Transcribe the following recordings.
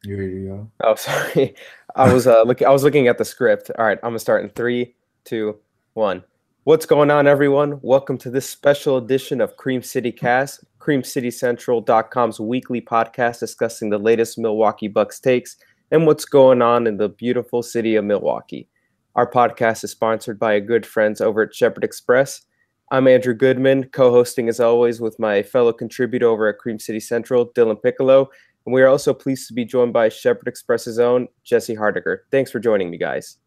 You ready to go? Oh, sorry. I was looking at the script. All right, I'm gonna start in three, two, one. What's going on, everyone? Welcome to this special edition of Cream City Cast, CreamCityCentral.com's weekly podcast discussing the latest Milwaukee Bucks takes and what's going on in the beautiful city of Milwaukee. Our podcast is sponsored by our good friends over at Shepherd Express. I'm Andrew Goodman, co-hosting as always with my fellow contributor over at Cream City Central, Dylan Piccolo. And we are also pleased to be joined by Shepherd Express's own Jesse Hardiger. Thanks for joining me, guys.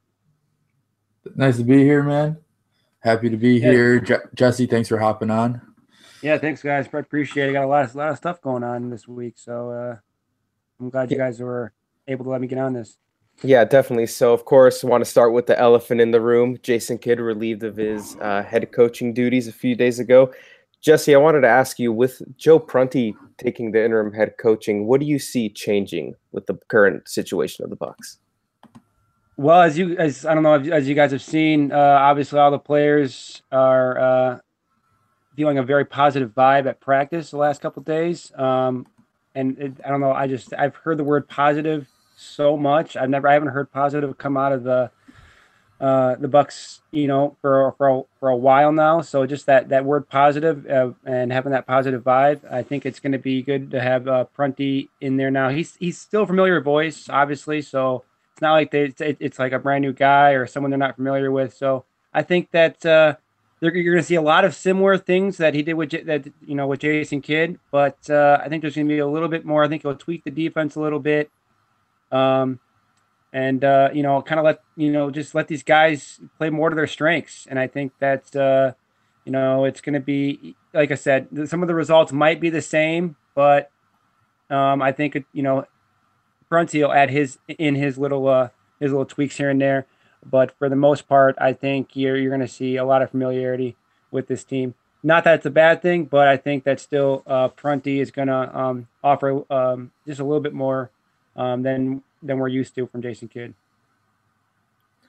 Nice to be here, man. Happy to be Yeah, here. Jesse, thanks for hopping on. yeah. Thanks, guys. Appreciate it. Got a lot of stuff going on this week, so I'm glad you guys were able to let me get on this. Yeah, definitely. So, of course, I want to start with the elephant in the room. Jason Kidd relieved of his head coaching duties a few days ago. Jesse, I wanted to ask you, with Joe Prunty taking the interim head coaching, what do you see changing with the current situation of the Bucks? Well, as I don't know, as you guys have seen, obviously all the players are feeling a very positive vibe at practice the last couple of days. I don't know. I've heard the word positive so much. I haven't heard positive come out of the Bucks, for a while now. So just that word positive and having that positive vibe, I think it's going to be good to have Prunty in there now. He's still a familiar voice, obviously. So it's not like it's like a brand new guy or someone they're not familiar with. So I think that you're going to see a lot of similar things that he did with with Jason Kidd, but I think there's going to be a little bit more. I think he'll tweak the defense a little bit. And kind of just let these guys play more to their strengths. And I think that's it's going to be, like I said, some of the results might be the same, but I think Prunty will add his little tweaks here and there. But for the most part, I think you're going to see a lot of familiarity with this team. Not that it's a bad thing, but I think that still Prunty is going to offer just a little bit more than we're used to from Jason Kidd.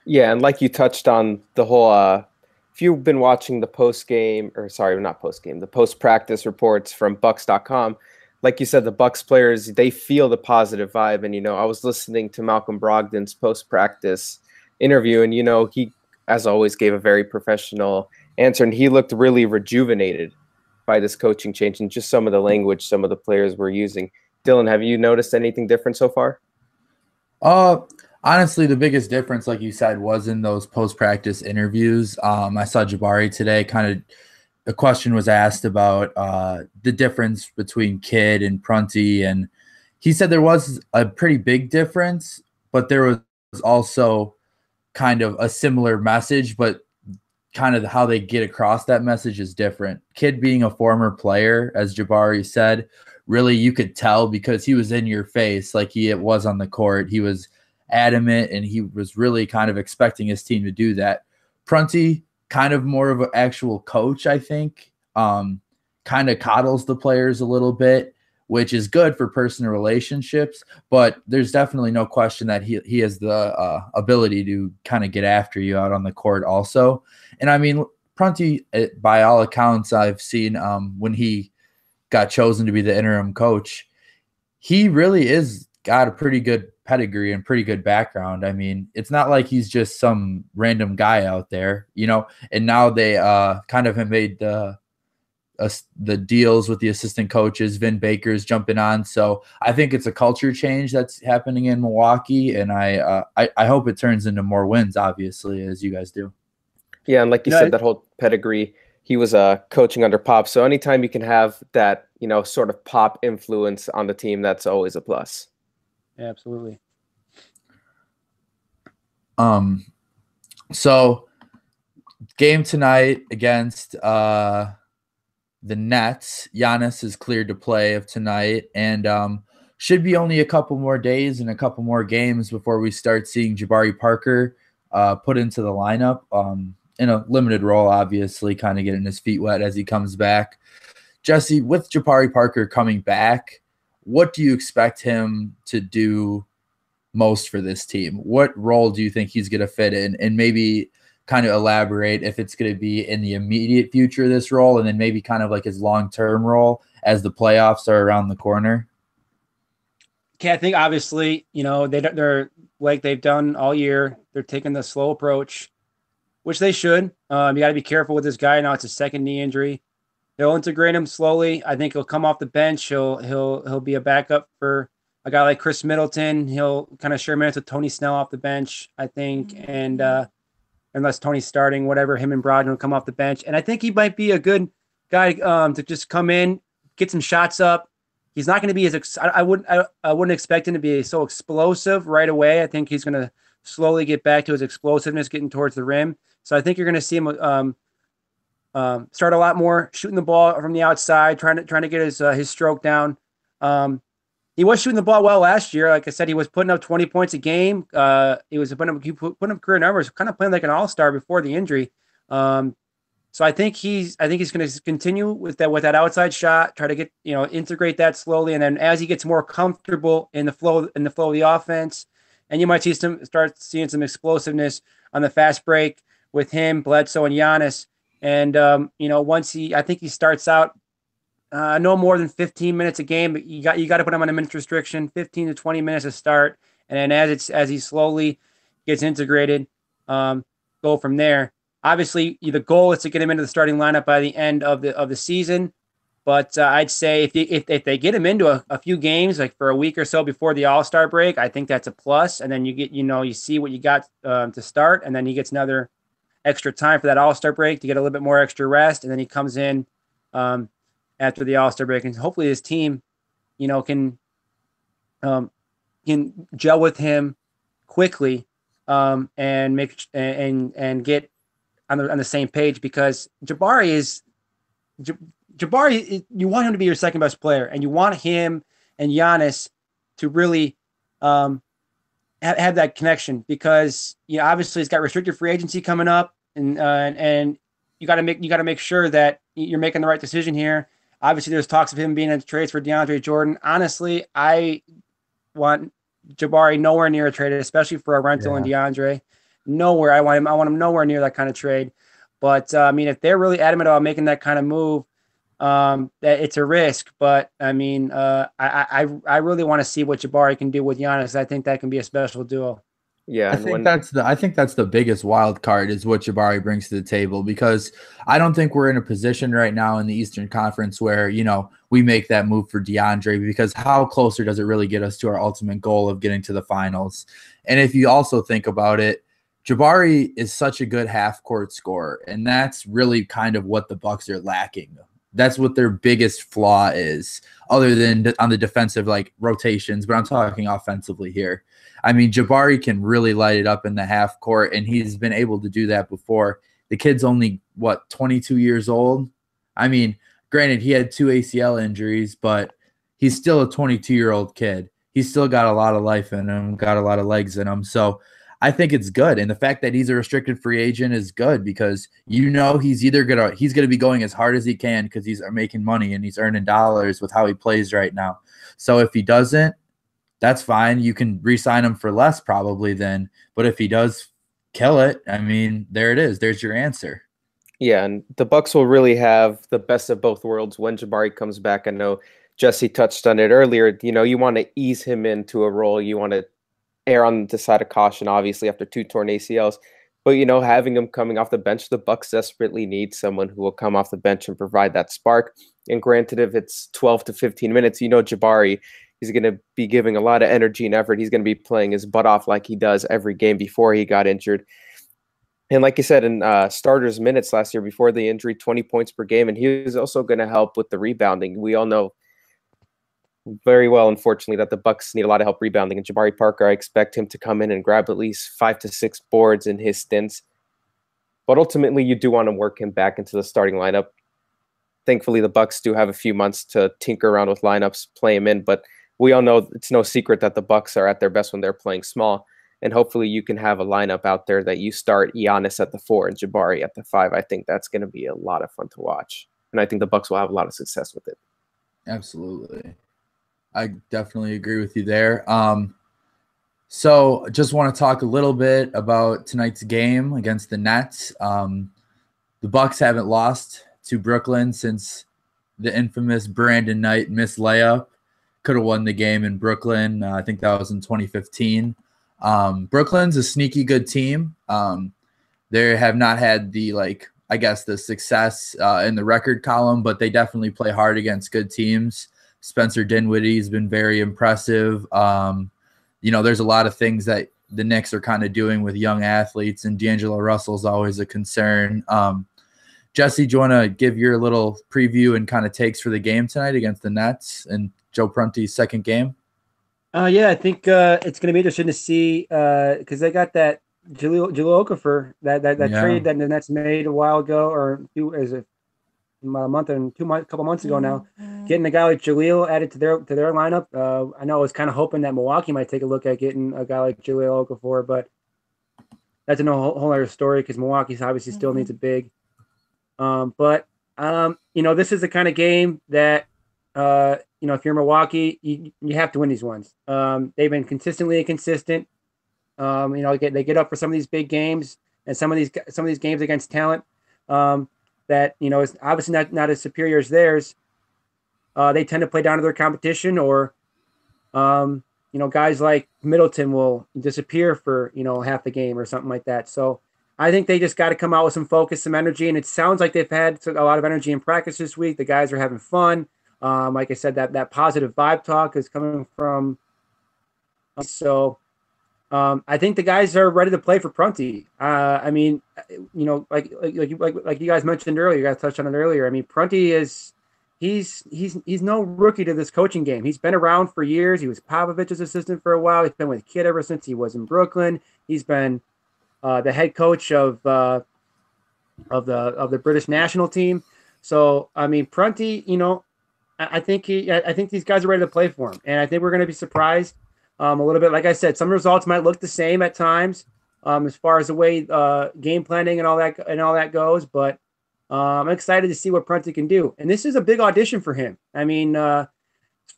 Yeah, and like you touched on the whole if you've been watching the the post-practice reports from Bucks.com, like you said, the Bucks players, they feel the positive vibe. And, I was listening to Malcolm Brogdon's post-practice interview, and, he, as always, gave a very professional answer, and he looked really rejuvenated by this coaching change and just some of the language some of the players were using. Dylan, have you noticed anything different so far? Honestly, the biggest difference, like you said, was in those post-practice interviews. I saw Jabari today. Kind of a question was asked about the difference between Kidd and Prunty, and he said there was a pretty big difference, but there was also kind of a similar message, but kind of how they get across that message is different. Kidd being a former player, as Jabari said, really you could tell because he was in your face like he was on the court. He was adamant and he was really kind of expecting his team to do that. Prunty, kind of more of an actual coach, I think, kind of coddles the players a little bit, which is good for personal relationships, but there's definitely no question that he has the ability to kind of get after you out on the court also. And I mean, Prunty, by all accounts I've seen when he got chosen to be the interim coach, he really is got a pretty good pedigree and pretty good background. I mean, it's not like he's just some random guy out there, and now they kind of have made the deals with the assistant coaches. Vin Baker's jumping on. So I think it's a culture change that's happening in Milwaukee. And I hope it turns into more wins, obviously, as you guys do. Yeah. And like you said, that whole pedigree, he was coaching under Pop. So anytime you can have that, sort of Pop influence on the team, that's always a plus. Yeah, absolutely. So game tonight against the Nets. Giannis is cleared to play of tonight, and should be only a couple more days and a couple more games before we start seeing Jabari Parker put into the lineup in a limited role, obviously, kind of getting his feet wet as he comes back. Jesse, with Jabari Parker coming back, what do you expect him to do most for this team? What role do you think he's going to fit in? And maybe kind of elaborate if it's going to be in the immediate future of this role, and then maybe kind of like his long-term role as the playoffs are around the corner. I think obviously, they're like they've done all year. They're taking the slow approach, which they should. You got to be careful with this guy. Now it's a second knee injury. They'll integrate him slowly. I think he'll come off the bench. He'll be a backup for a guy like Chris Middleton. He'll kind of share minutes with Tony Snell off the bench, I think. And unless Tony's starting, whatever, him and Brogdon will come off the bench. And I think he might be a good guy to just come in, get some shots up. He's not going to be I wouldn't expect him to be so explosive right away. I think he's going to slowly get back to his explosiveness, getting towards the rim. So I think you're going to see him start a lot more shooting the ball from the outside, trying to get his stroke down. He was shooting the ball well last year. Like I said, he was putting up 20 points a game. He was putting up career numbers, kind of playing like an all-star before the injury. So I think he's going to continue with that outside shot, try to get, integrate that slowly. And then as he gets more comfortable in the flow of the offense, and you might start seeing some explosiveness on the fast break with him, Bledsoe, and Giannis. And, I think he starts out no more than 15 minutes a game, but you got to put him on a minute restriction, 15 to 20 minutes to start. And then as he slowly gets integrated, go from there. Obviously, the goal is to get him into the starting lineup by the end of the season. But I'd say if they get him into a few games, like for a week or so before the All-Star break, I think that's a plus. And then you see what you got to start, and then he gets another extra time for that All-Star break to get a little bit more extra rest, and then he comes in after the All-Star break, and hopefully his team, can gel with him quickly and get on the same page, because Jabari, you want him to be your second best player, and you want him and Giannis to really have that connection, because obviously he's got restricted free agency coming up, and you got to make sure that you're making the right decision here. Obviously, there's talks of him being in trades for DeAndre Jordan. Honestly, I want Jabari nowhere near a trade, especially for a rental and DeAndre. Nowhere. I want him nowhere near that kind of trade. But if they're really adamant about making that kind of move, that it's a risk. But I really want to see what Jabari can do with Giannis. I think that can be a special duo. Yeah, I think that's the biggest wild card, is what Jabari brings to the table, because I don't think we're in a position right now in the Eastern Conference where, we make that move for DeAndre, because how closer does it really get us to our ultimate goal of getting to the finals? And if you also think about it, Jabari is such a good half-court scorer, and that's really kind of what the Bucks are lacking. That's what their biggest flaw is, other than on the defensive rotations, but I'm talking offensively here. Jabari can really light it up in the half court, and he's been able to do that before. The kid's only, 22 years old? Granted, he had 2 ACL injuries, but he's still a 22-year-old kid. He's still got a lot of life in him, got a lot of legs in him. So I think it's good. And the fact that he's a restricted free agent is good, because he's going to be going as hard as he can, because he's making money and he's earning dollars with how he plays right now. So if he doesn't, that's fine. You can re-sign him for less probably then. But if he does kill it, there it is. There's your answer. Yeah, and the Bucks will really have the best of both worlds when Jabari comes back. I know Jesse touched on it earlier. You want to ease him into a role. You want to err on the side of caution, obviously, after 2 torn ACLs. But, having him coming off the bench, the Bucks desperately need someone who will come off the bench and provide that spark. And granted, if it's 12 to 15 minutes, Jabari, he's going to be giving a lot of energy and effort. He's going to be playing his butt off like he does every game before he got injured. And like you said, in starters minutes last year before the injury, 20 points per game. And he was also going to help with the rebounding. We all know very well, unfortunately, that the Bucks need a lot of help rebounding. And Jabari Parker, I expect him to come in and grab at least 5 to 6 boards in his stints. But ultimately, you do want to work him back into the starting lineup. Thankfully, the Bucks do have a few months to tinker around with lineups, play him in. But we all know it's no secret that the Bucks are at their best when they're playing small. And hopefully you can have a lineup out there that you start Giannis at the 4 and Jabari at the 5. I think that's going to be a lot of fun to watch. And I think the Bucks will have a lot of success with it. Absolutely. I definitely agree with you there. So just want to talk a little bit about tonight's game against the Nets. The Bucks haven't lost to Brooklyn since the infamous Brandon Knight missed layup. could have won the game in Brooklyn. I think that was in 2015. Brooklyn's a sneaky good team. They have not had the, like, I guess, the success in the record column, but they definitely play hard against good teams. Spencer Dinwiddie has been very impressive. There's a lot of things that the Knicks are kind of doing with young athletes, and D'Angelo Russell is always a concern. Jesse, do you want to give your little preview and kind of takes for the game tonight against the Nets and Joe Prunty's second game? Yeah, I think it's going to be interesting to see because they got that Jahlil Okafor, that trade that the Nets made a while ago, or couple months ago now. Getting a guy like Jahlil added to their lineup. I know I was kind of hoping that Milwaukee might take a look at getting a guy like Jahlil Okafor, but that's a whole other story because Milwaukee obviously still needs a big. But this is the kind of game that if you're Milwaukee, you have to win these ones. They've been consistently inconsistent. They get up for some of these big games and some of these games against talent that is obviously not as superior as theirs. They tend to play down to their competition, or guys like Middleton will disappear for half the game or something like that. So I think they just got to come out with some focus, some energy, and it sounds like they've had a lot of energy in practice this week. The guys are having fun. Like I said, that positive vibe talk is coming from. So I think the guys are ready to play for Prunty. Like you guys mentioned earlier, you guys touched on it earlier. I mean, Prunty he's no rookie to this coaching game. He's been around for years. He was Popovich's assistant for a while. He's been with Kidd ever since he was in Brooklyn. He's been the head coach of the British national team. So I mean, Prunty, I think these guys are ready to play for him, and I think we're going to be surprised a little bit. Like I said, some results might look the same at times as far as the way game planning and all that goes. But I'm excited to see what Prunty can do, and this is a big audition for him. I mean,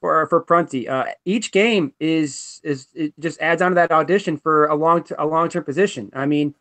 for Prunty, each game is it just adds on to that audition for a long-term position. I mean,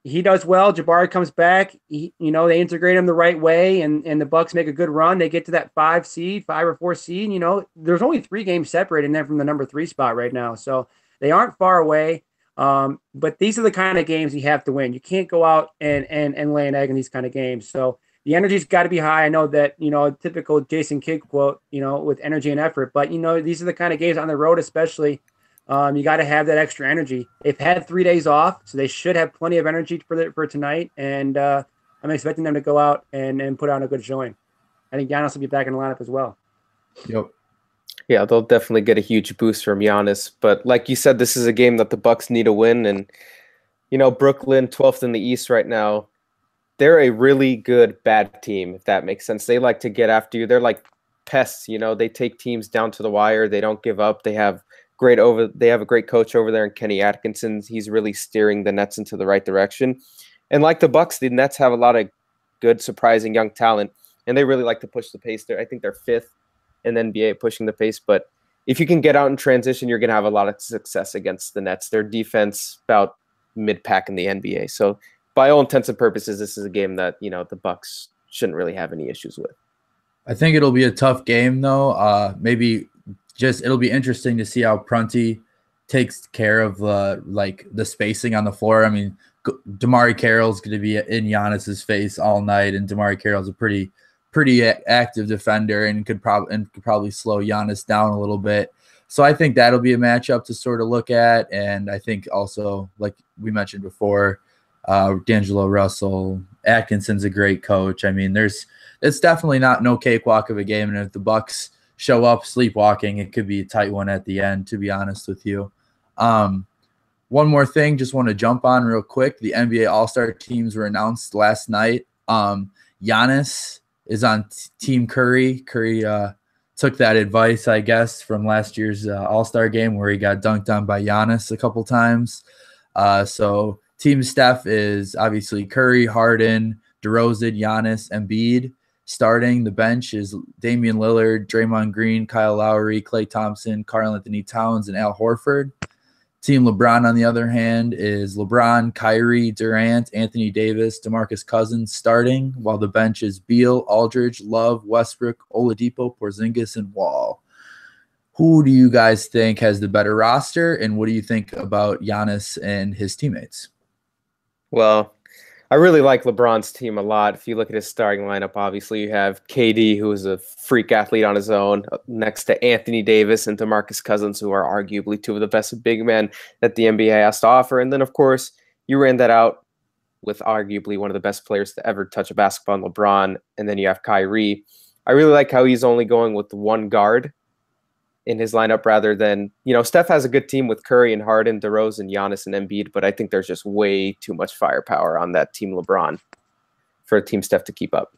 he does well. Jabari comes back. They integrate him the right way, and the Bucks make a good run. They get to that 5 or 4 seed. There's only 3 games separating them from the number 3 spot right now, so they aren't far away. But these are the kind of games you have to win. You can't go out and lay an egg in these kind of games. So the energy's got to be high. I know that, typical Jason Kidd quote, with energy and effort, but these are the kind of games on the road, especially. You got to have that extra energy. They've had 3 days off, so they should have plenty of energy for tonight. And I'm expecting them to go out and put on a good showing. I think Giannis will be back in the lineup as well. Yep. Yeah, they'll definitely get a huge boost from Giannis. But like you said, this is a game that the Bucks need to win. And, Brooklyn, 12th in the East right now, they're a really good bad team, if that makes sense. They like to get after you. They're like pests, They take teams down to the wire. They don't give up. They have a great coach over there in Kenny Atkinson. He's really steering the Nets into the right direction. And like the Bucks, the Nets have a lot of good, surprising young talent, and they really like to push the pace there. I think they're 5th in the NBA pushing the pace, but if you can get out in transition, you're going to have a lot of success against the Nets. Their defense about mid-pack in the NBA. So by all intents and purposes, this is a game that, the Bucks shouldn't really have any issues with. I think it'll be a tough game, though. It'll be interesting to see how Prunty takes care of the spacing on the floor. I mean, DeMarre Carroll's going to be in Giannis's face all night, and DeMarre Carroll's a pretty active defender and could probably slow Giannis down a little bit. So I think that'll be a matchup to sort of look at. And I think also, like we mentioned before, D'Angelo Russell, Atkinson's a great coach. I mean, it's definitely no cakewalk of a game, and if the Bucks show up sleepwalking, it could be a tight one at the end, to be honest with you. One more thing, just want to jump on real quick. The NBA All-Star teams were announced last night. Giannis is on Team Curry. Curry took that advice, I guess, from last year's All-Star game where he got dunked on by Giannis a couple times. So Team Steph is obviously Curry, Harden, DeRozan, Giannis, Embiid. Starting, the bench is Damian Lillard, Draymond Green, Kyle Lowry, Klay Thompson, Karl-Anthony Towns, and Al Horford. Team LeBron, on the other hand, is LeBron, Kyrie, Durant, Anthony Davis, DeMarcus Cousins starting, while the bench is Beal, Aldridge, Love, Westbrook, Oladipo, Porzingis, and Wall. Who do you guys think has the better roster, and what do you think about Giannis and his teammates? Well, I really like LeBron's team a lot. If you look at his starting lineup, obviously you have KD, who is a freak athlete on his own, next to Anthony Davis and DeMarcus Cousins, who are arguably two of the best big men that the NBA has to offer. And then, of course, you ran that out with arguably one of the best players to ever touch a basketball in LeBron. And then you have Kyrie. I really like how he's only going with one guard in his lineup rather than, Steph has a good team with Curry and Harden, DeRozan, Giannis, and Embiid, but I think there's just way too much firepower on that team LeBron for Team Steph to keep up.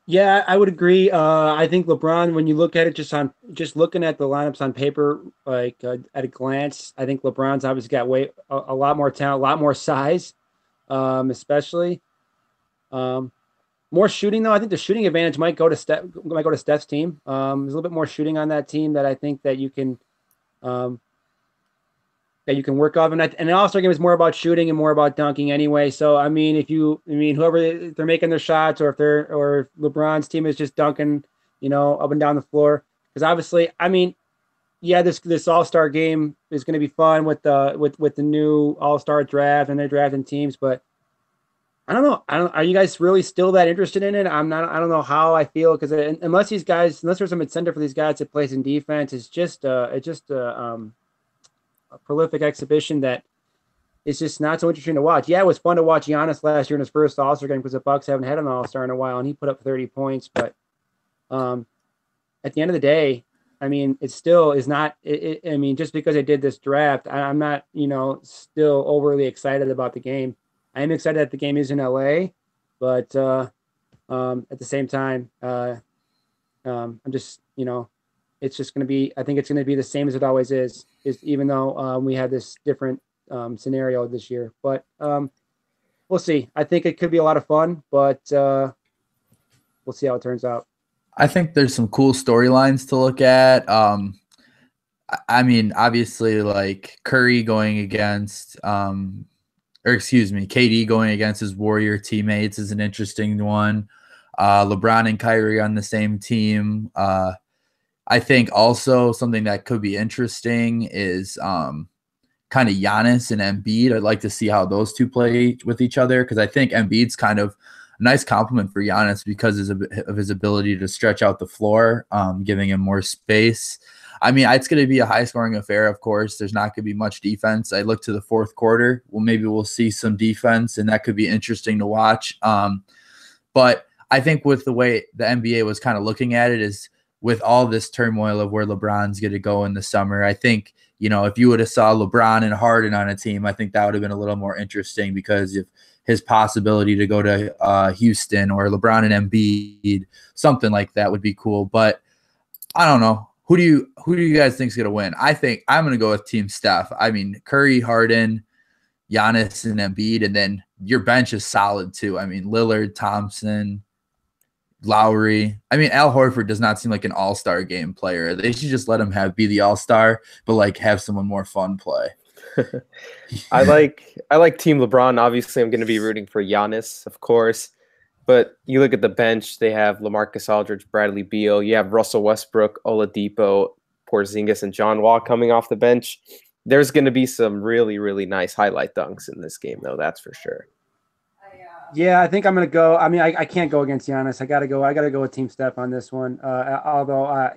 Yeah, I would agree. I think LeBron, when you look at it just looking at the lineups on paper, like at a glance, I think LeBron's obviously got a lot more talent, a lot more size, especially. More shooting though. I think the shooting advantage might go to Steph's team. There's a little bit more shooting on that team that I think that you can work off. And the All-Star game is more about shooting and more about dunking anyway. So I mean, whoever they're making their shots, or if LeBron's team is just dunking, up and down the floor, because obviously, I mean, yeah, this All-Star game is going to be fun with the new All-Star draft, and they're drafting teams, but I don't know. Are you guys really still that interested in it? I'm not. I don't know how I feel, because unless there's some incentive for these guys to play some defense, it's just a prolific exhibition that is just not so interesting to watch. Yeah, it was fun to watch Giannis last year in his first All-Star game, because the Bucks haven't had an All-Star in a while, and he put up 30 points. But at the end of the day, I mean, it still is not. I mean, just because I did this draft, I'm not, still overly excited about the game. I am excited that the game is in LA, but at the same time, I'm just, it's just going to be, I think it's going to be the same as it always is even though we had this different scenario this year. But we'll see. I think it could be a lot of fun, but we'll see how it turns out. I think there's some cool storylines to look at. I mean, obviously, like Curry going against KD going against his Warrior teammates is an interesting one. LeBron and Kyrie on the same team. I think also something that could be interesting is kind of Giannis and Embiid. I'd like to see how those two play with each other, because I think Embiid's kind of a nice compliment for Giannis because of his ability to stretch out the floor, giving him more space. I mean, it's going to be a high-scoring affair, of course. There's not going to be much defense. I look to the fourth quarter. Well, maybe we'll see some defense, and that could be interesting to watch. But I think with the way the NBA was kind of looking at it is with all this turmoil of where LeBron's going to go in the summer, I think, if you would have saw LeBron and Harden on a team, I think that would have been a little more interesting, because if his possibility to go to Houston, or LeBron and Embiid, something like that would be cool. But I don't know. Who do you guys think is going to win? I think I'm going to go with Team Steph. I mean, Curry, Harden, Giannis, and Embiid, and then your bench is solid too. I mean, Lillard, Thompson, Lowry. I mean, Al Horford does not seem like an all-star game player. They should just let him be the all-star, but like have someone more fun play. I like Team LeBron. Obviously, I'm going to be rooting for Giannis, of course. But you look at the bench, they have LaMarcus Aldridge, Bradley Beal. You have Russell Westbrook, Oladipo, Porzingis, and John Wall coming off the bench. There's going to be some really, really nice highlight dunks in this game, though. That's for sure. Yeah, I think I'm going to go. I mean, I can't go against Giannis. I got to go with Team Steph on this one. Although,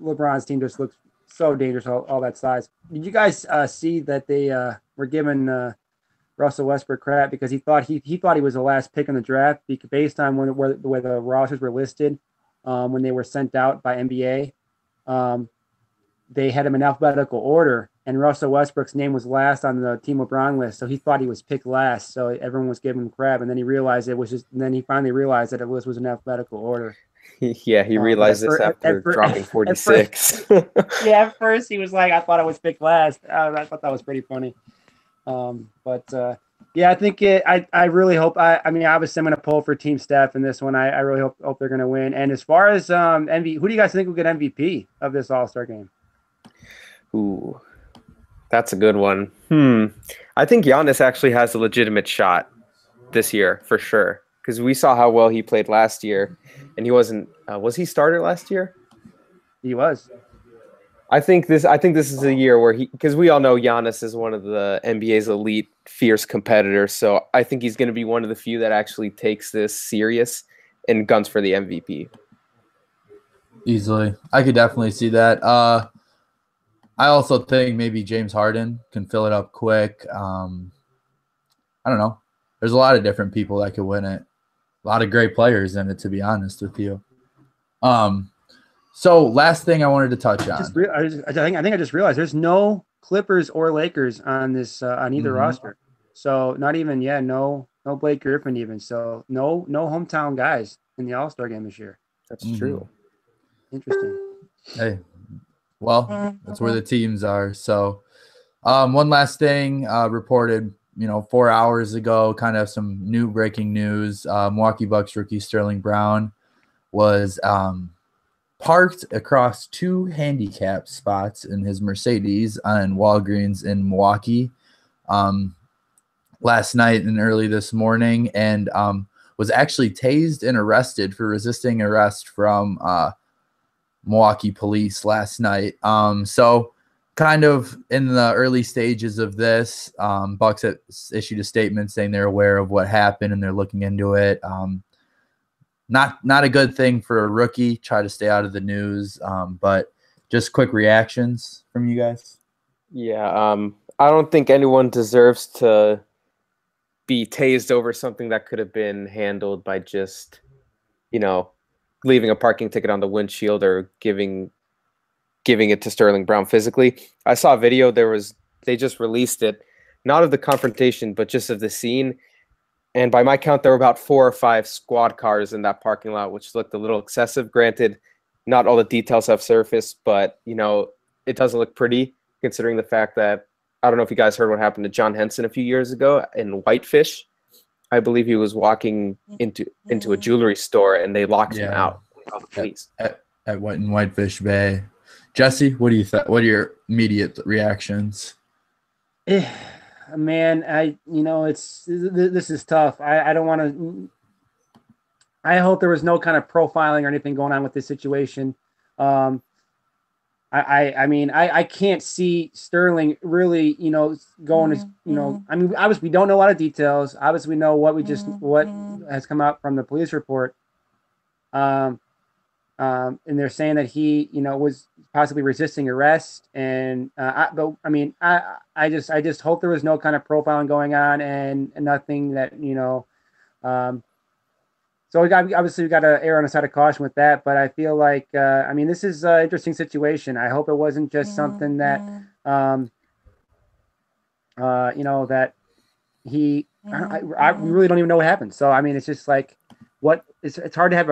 LeBron's team just looks so dangerous, all that size. Did you guys see that they were giving Russell Westbrook crap because he thought he was the last pick in the draft based on the way the rosters were listed when they were sent out by NBA. They had him in alphabetical order, and Russell Westbrook's name was last on the Team LeBron list, so he thought he was picked last. So everyone was giving him crap, and then he realized then he finally realized that the list was in alphabetical order. Yeah, he realized this after dropping 46. At first he was like, I thought I was picked last. I thought that was pretty funny. I think I really hope. I mean, obviously, I'm going to pull for Team Steph in this one. I really hope they're going to win. And as far as MVP, who do you guys think will get MVP of this All-Star game? Ooh, that's a good one. I think Giannis actually has a legitimate shot this year for sure, because we saw how well he played last year, and he wasn't. Was he starter last year? He was. I think this is a year where because we all know Giannis is one of the NBA's elite, fierce competitors. So I think he's going to be one of the few that actually takes this serious and guns for the MVP. Easily, I could definitely see that. I also think maybe James Harden can fill it up quick. I don't know. There's a lot of different people that could win it. A lot of great players in it, to be honest with you. So last thing I wanted to touch on. I think I just realized there's no Clippers or Lakers on this on either roster. So not even no Blake Griffin even. So no hometown guys in the All-Star game this year. That's true. Interesting. Hey, well, that's where the teams are. So one last thing reported, 4 hours ago, kind of some new breaking news. Milwaukee Bucks rookie Sterling Brown was parked across 2 handicap spots in his Mercedes on Walgreens in Milwaukee last night and early this morning, and was actually tased and arrested for resisting arrest from Milwaukee police last night. So kind of in the early stages of this, Bucks issued a statement saying they're aware of what happened and they're looking into it. Not a good thing for a rookie. Try to stay out of the news. But just quick reactions from you guys. Yeah, I don't think anyone deserves to be tased over something that could have been handled by just, leaving a parking ticket on the windshield or giving it to Sterling Brown physically. I saw a video. They just released it, not of the confrontation, but just of the scene. And by my count, there were about 4 or 5 squad cars in that parking lot, which looked a little excessive. Granted, not all the details have surfaced, but, it doesn't look pretty considering the fact that, I don't know if you guys heard what happened to John Henson a few years ago in Whitefish. I believe he was walking into a jewelry store and they locked him out. The police. At Whitefish Bay. Jesse, what do you think? What are your immediate reactions? Man, this is tough. I don't want to. I hope there was no kind of profiling or anything going on with this situation. I can't see Sterling really, going as, obviously we don't know a lot of details. Obviously we know what has come out from the police report. And they're saying that he, was possibly resisting arrest. And I just hope there was no kind of profiling going on and nothing that, so we got to err on the side of caution with that. But I feel like, this is an interesting situation. I hope it wasn't just something that, that he, I really don't even know what happened. So, it's just like, it's hard to have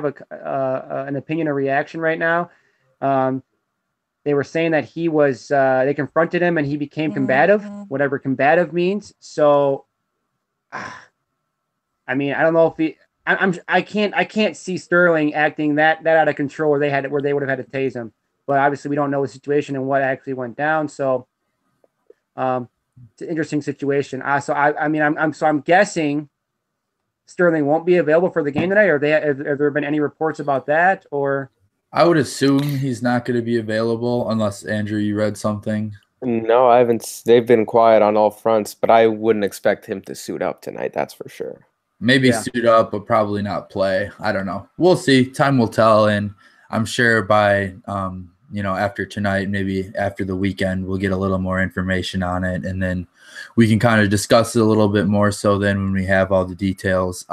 an opinion or reaction right now. They were saying that he was, they confronted him and he became combative, whatever combative means. So, I don't know if I can't see Sterling acting that out of control where they would have had to tase him. But obviously we don't know the situation and what actually went down. So, it's an interesting situation. I'm guessing Sterling won't be available for the game tonight. Have there been any reports about that? Or I would assume he's not going to be available unless, Andrew, you read something. No, I haven't. They've been quiet on all fronts, but I wouldn't expect him to suit up tonight. That's for sure. Maybe suit up, but probably not play. I don't know. We'll see. Time will tell, and I'm sure by after tonight, maybe after the weekend, we'll get a little more information on it, and then we can kind of discuss it a little bit more so then when we have all the details.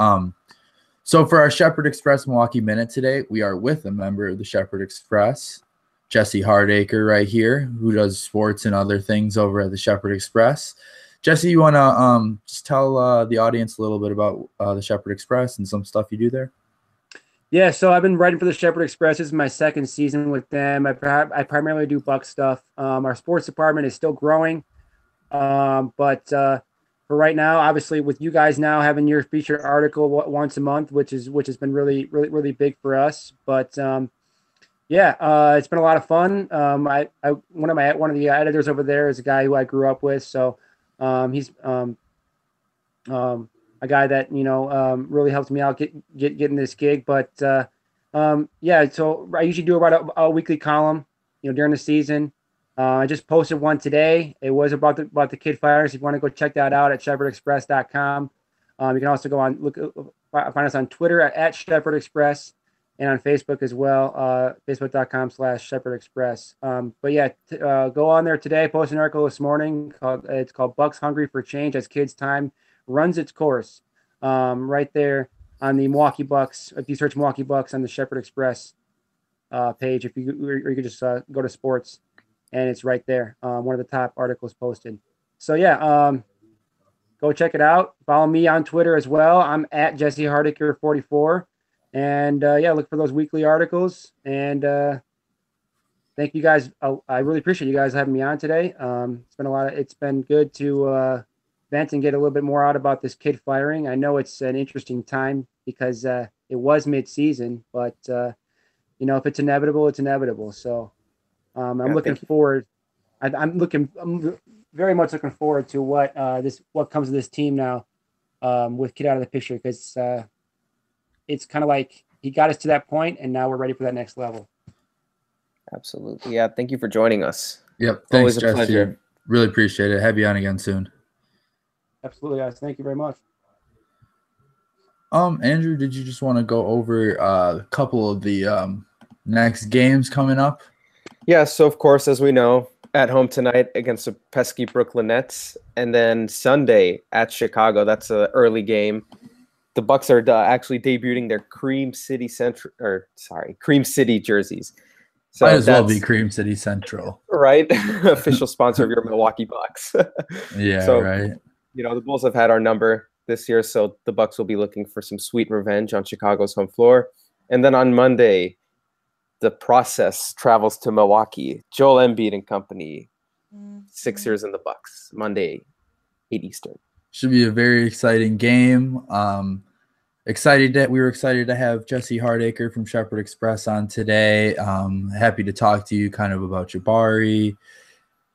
So for our Shepherd Express Milwaukee Minute today, we are with a member of the Shepherd Express, Jesse Hardacre right here, who does sports and other things over at the Shepherd Express. Jesse, you want to just tell the audience a little bit about the Shepherd Express and some stuff you do there? Yeah, so I've been writing for the Shepherd Express. This is my 2nd season with them. I primarily do Buck stuff. Our sports department is still growing. But for right now, obviously with you guys now having your featured article once a month, which has been really, really, really big for us. But it's been a lot of fun. One of the editors over there is a guy who I grew up with. So he's a guy that really helped me out getting this gig. But Yeah, so I usually do about a weekly column, during the season. I just posted one today. It was about the kid fighters. If you want to go check that out at shepherdexpress.com. You can also go on find us on Twitter at Shepherd Express and on Facebook as well, facebook.com/shepherdexpress. But yeah, go on there today. Post an article this morning it's called "Bucks Hungry for Change as Kids' Time Runs Its Course." Right there on the Milwaukee Bucks. If you search Milwaukee Bucks on the Shepherd Express page, or you could just go to sports, and it's right there. One of the top articles posted. So yeah, go check it out. Follow me on Twitter as well. I'm at Jesse Hardiker 44, and yeah, look for those weekly articles. And thank you guys. I really appreciate you guys having me on today. It's been good to vent and get a little bit more out about this kid firing. I know it's an interesting time because it was mid-season, but if it's inevitable, it's inevitable. So I'm looking forward. I'm very much looking forward to what comes of this team now with Kid out of the picture, because it's kind of like he got us to that point, and now we're ready for that next level. Absolutely. Yeah. Thank you for joining us. Yep. Thanks, always a Jesse. Pleasure. Really appreciate it. Have you on again soon. Absolutely, guys. Thank you very much. Andrew, did you just want to go over a couple of the next games coming up? Yeah. So, of course, as we know, at home tonight against the pesky Brooklyn Nets, and then Sunday at Chicago. That's an early game. The Bucks are actually debuting their Cream City jerseys. So might as well be Cream City Central, right? Official sponsor of your Milwaukee Bucks. Yeah, so, right. The Bulls have had our number this year, so the Bucks will be looking for some sweet revenge on Chicago's home floor. And then on Monday, the process travels to Milwaukee. Joel Embiid and company, Sixers and the Bucks, Monday, 8 Eastern. Should be a very exciting game. We were excited to have Jesse Hardaker from Shepherd Express on today. Happy to talk to you kind of about Jabari,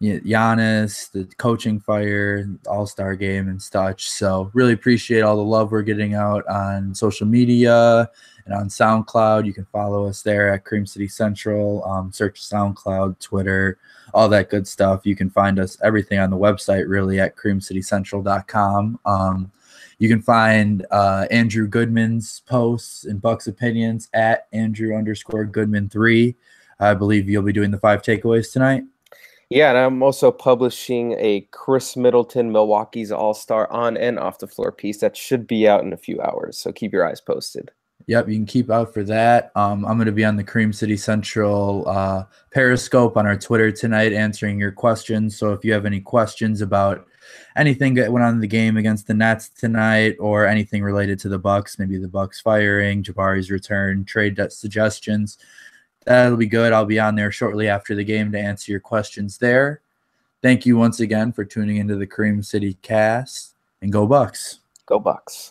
Giannis, the coaching fire, all-star game and such. So really appreciate all the love we're getting out on social media and on SoundCloud. You can follow us there at Cream City Central. Search SoundCloud, Twitter, all that good stuff. You can find us everything on the website really at creamcitycentral.com. You can find Andrew Goodman's posts and Bucks opinions at Andrew_Goodman3. I believe you'll be doing the 5 takeaways tonight. Yeah, and I'm also publishing a Chris Middleton, Milwaukee's All-Star on and off the floor piece that should be out in a few hours. So keep your eyes posted. Yep, you can keep out for that. I'm going to be on the Cream City Central Periscope on our Twitter tonight answering your questions. So if you have any questions about anything that went on in the game against the Nets tonight or anything related to the Bucks, maybe the Bucks firing, Jabari's return, trade suggestions, that'll be good. I'll be on there shortly after the game to answer your questions there. Thank you once again for tuning into the Cream City Cast, and go Bucks. Go Bucks.